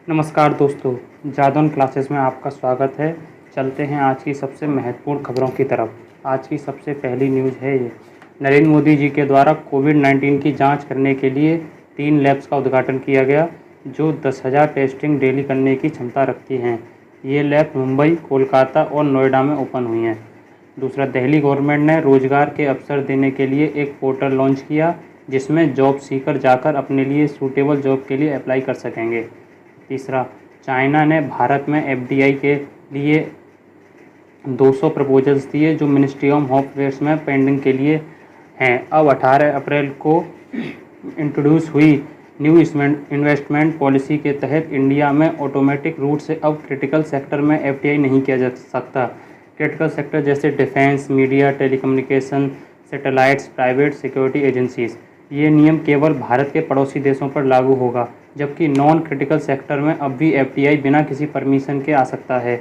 नमस्कार दोस्तों, जादौन क्लासेस में आपका स्वागत है। चलते हैं आज की सबसे महत्वपूर्ण खबरों की तरफ। आज की सबसे पहली न्यूज़ है ये। नरेंद्र मोदी जी के द्वारा कोविड-19 की जांच करने के लिए 3 लैब्स का उद्घाटन किया गया, जो 10,000 टेस्टिंग डेली करने की क्षमता रखती हैं। ये लैब मुंबई, कोलकाता और नोएडा में ओपन हुई हैं। दूसरा, दिल्ली गवर्नमेंट ने रोजगार के अवसर देने के लिए एक पोर्टल लॉन्च किया, जिसमें जॉब सीकर जाकर अपने लिए सूटेबल जॉब के लिए अप्लाई कर सकेंगे। तीसरा, चाइना ने भारत में एफडीआई के लिए 200 प्रपोजल्स दिए, जो मिनिस्ट्री ऑफ होम अफेयर्स में पेंडिंग के लिए हैं। अब 18 अप्रैल को इंट्रोड्यूस हुई न्यू इन्वेस्टमेंट पॉलिसी के तहत इंडिया में ऑटोमेटिक रूट से अब क्रिटिकल सेक्टर में एफडीआई नहीं किया जा सकता। क्रिटिकल सेक्टर जैसे defence, media, telecommunication, satellites, private security agencies, ये नियम केवल भारत के पड़ोसी देशों पर लागू होगा, जबकि नॉन क्रिटिकल सेक्टर में अब भी एफडीआई बिना किसी परमिशन के आ सकता है।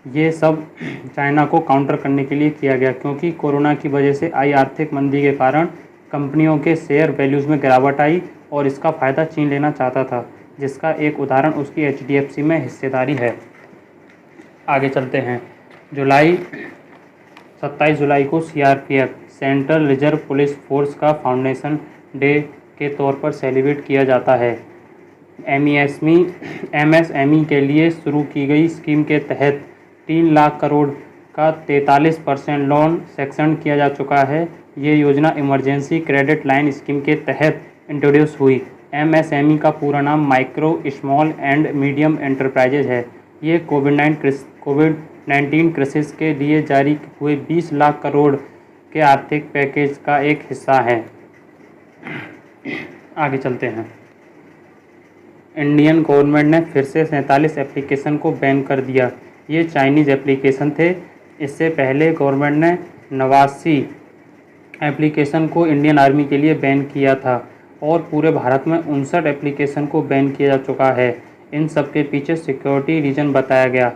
ये सब चाइना को काउंटर करने के लिए किया गया, क्योंकि कोरोना की वजह से आई आर्थिक मंदी के कारण कंपनियों के शेयर वैल्यूज़ में गिरावट आई और इसका फ़ायदा चीन लेना चाहता था, जिसका एक उदाहरण उसकी एचडीएफसी में हिस्सेदारी है। आगे चलते हैं। 27 जुलाई को CRPF central reserve police force का फाउंडेशन डे के तौर पर सेलिब्रेट किया जाता है। एमएसएमई के लिए शुरू की गई स्कीम के तहत 3 लाख करोड़ का 43% लोन सैंक्शन किया जा चुका है। ये योजना इमरजेंसी क्रेडिट लाइन स्कीम के तहत इंट्रोड्यूस हुई। एमएसएमई का पूरा नाम micro, small and medium enterprises है। ये कोविड-19 क्राइसिस के लिए जारी हुए 20 लाख करोड़ के आर्थिक पैकेज का एक हिस्सा है। आगे चलते हैं। इंडियन गवर्नमेंट ने फिर से 47 एप्लीकेशन को बैन कर दिया। ये चाइनीज़ एप्लीकेशन थे। इससे पहले गवर्नमेंट ने 89 एप्लीकेशन को इंडियन आर्मी के लिए बैन किया था और पूरे भारत में 59 एप्लीकेशन को बैन किया जा चुका है। इन सब के पीछे सिक्योरिटी रीजन बताया गया।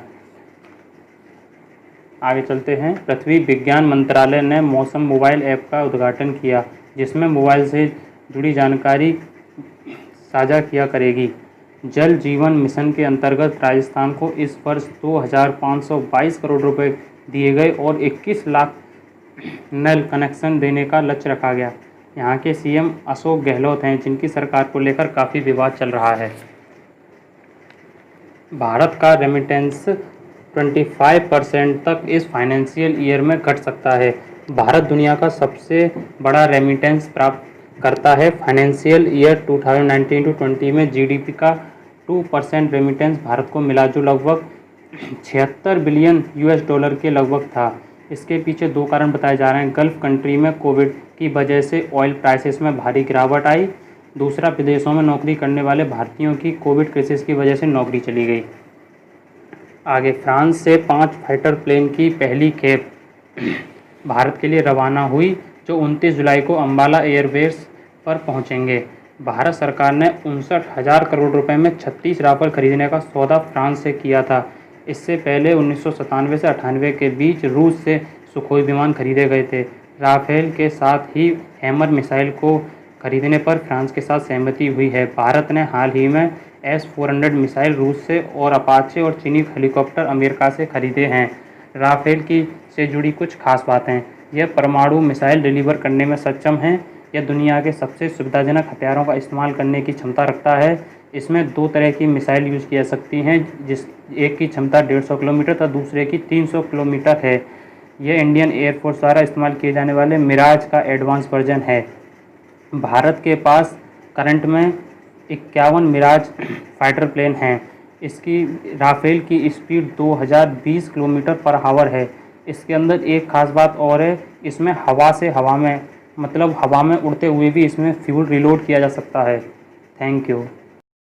आगे चलते हैं। पृथ्वी विज्ञान मंत्रालय ने मौसम मोबाइल ऐप का उद्घाटन किया, जिसमें मोबाइल से जुड़ी जानकारी साझा किया करेगी। जल जीवन मिशन के अंतर्गत राजस्थान को इस वर्ष 2,522 करोड़ रुपए दिए गए और 21 लाख नल कनेक्शन देने का लक्ष्य रखा गया। यहाँ के सीएम अशोक गहलोत हैं, जिनकी सरकार को लेकर काफ़ी विवाद चल रहा है। भारत का रेमिटेंस 25% तक इस फाइनेंशियल ईयर में घट सकता है। भारत दुनिया का सबसे बड़ा रेमिटेंस प्राप्त करता है। फाइनेंशियल ईयर 2019-20 में जीडीपी का 2% रेमिटेंस भारत को मिला, जो लगभग 76 बिलियन यूएस डॉलर के लगभग था। इसके पीछे 2 कारण बताए जा रहे हैं। गल्फ कंट्री में कोविड की वजह से ऑयल प्राइसेस में भारी गिरावट आई। दूसरा, विदेशों में नौकरी करने वाले भारतीयों की कोविड क्राइसिस की वजह से नौकरी चली गई। आगे, फ्रांस से 5 फाइटर प्लेन की पहली खेप भारत के लिए रवाना हुई, जो 29 जुलाई को अंबाला एयरबेस पर पहुंचेंगे। भारत सरकार ने 59,000 करोड़ रुपए में 36 राफेल खरीदने का सौदा फ्रांस से किया था। इससे पहले 1997 से 98 के बीच रूस से सुखोई विमान खरीदे गए थे। राफेल के साथ ही हैमर मिसाइल को खरीदने पर फ्रांस के साथ सहमति हुई है। भारत ने हाल ही में S-400 मिसाइल रूस से और अपाचे और चीनी हेलीकॉप्टर अमेरिका से खरीदे हैं। राफेल की से जुड़ी कुछ खास बातें। यह परमाणु मिसाइल डिलीवर करने में सक्षम है। यह दुनिया के सबसे सुविधाजनक हथियारों का इस्तेमाल करने की क्षमता रखता है। इसमें 2 तरह की मिसाइल यूज़ की जा सकती हैं, जिस एक की क्षमता 150 किलोमीटर तथा दूसरे की 300 किलोमीटर है। यह इंडियन एयरफोर्स द्वारा इस्तेमाल किए जाने वाले मिराज का एडवांस वर्जन है। भारत के पास करंट में 51 मिराज फाइटर प्लेन हैं। इसकी राफेल की स्पीड 2020 किलोमीटर पर आवर है। इसके अंदर एक खास बात और है, इसमें हवा से हवा में, मतलब हवा में उड़ते हुए भी इसमें फ्यूल रिलोड किया जा सकता है। Thank you.